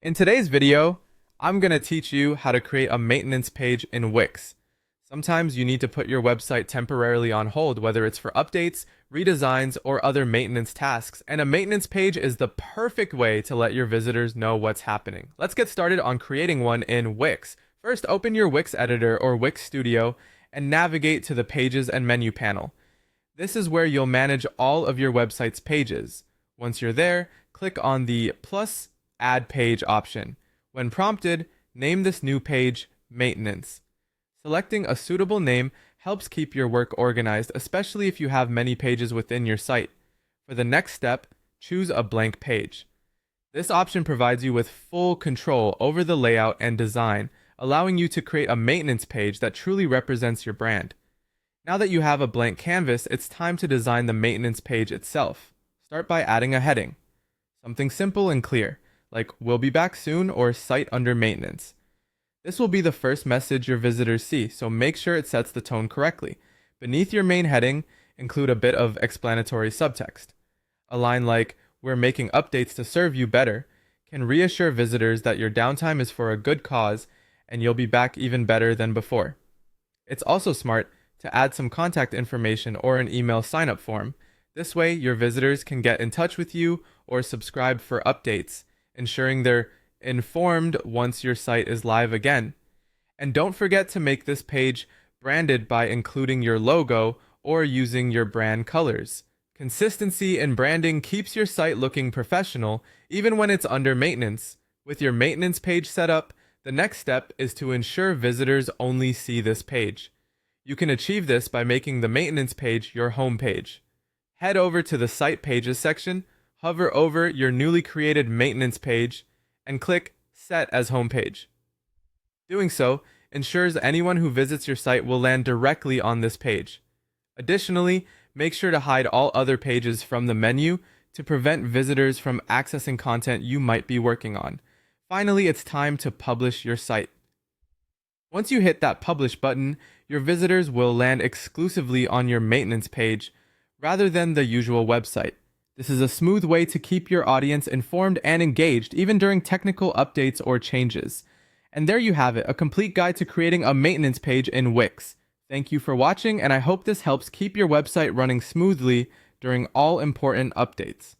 In today's video, I'm going to teach you how to create a maintenance page in Wix. Sometimes you need to put your website temporarily on hold, whether it's for updates, redesigns, or other maintenance tasks, and a maintenance page is the perfect way to let your visitors know what's happening. Let's get started on creating one in Wix. First, open your Wix editor or Wix Studio and navigate to the Pages and Menu panel. This is where you'll manage all of your website's pages. Once you're there, click on the plus Add Page option. When prompted, name this new page Maintenance. Selecting a suitable name helps keep your work organized, especially if you have many pages within your site. For the next step, choose a blank page. This option provides you with full control over the layout and design, allowing you to create a maintenance page that truly represents your brand. Now that you have a blank canvas, it's time to design the maintenance page itself. Start by adding a heading. Something simple and clear, like "We'll be back soon" or "Site under maintenance." This will be the first message your visitors see, so make sure it sets the tone correctly. Beneath your main heading, include a bit of explanatory subtext. A line like "We're making updates to serve you better" can reassure visitors that your downtime is for a good cause and you'll be back even better than before. It's also smart to add some contact information or an email sign-up form. This way, your visitors can get in touch with you or subscribe for updates, ensuring they're informed once your site is live again. And don't forget to make this page branded by including your logo or using your brand colors. Consistency in branding keeps your site looking professional even when it's under maintenance. With your maintenance page set up, the next step is to ensure visitors only see this page. You can achieve this by making the maintenance page your home page. Head over to the Site Pages section, hover over your newly created maintenance page, and click Set as Homepage. Doing so ensures anyone who visits your site will land directly on this page. Additionally, make sure to hide all other pages from the menu to prevent visitors from accessing content you might be working on. Finally, it's time to publish your site. Once you hit that Publish button, your visitors will land exclusively on your maintenance page rather than the usual website. This is a smooth way to keep your audience informed and engaged, even during technical updates or changes. And there you have it, a complete guide to creating a maintenance page in Wix. Thank you for watching, and I hope this helps keep your website running smoothly during all important updates.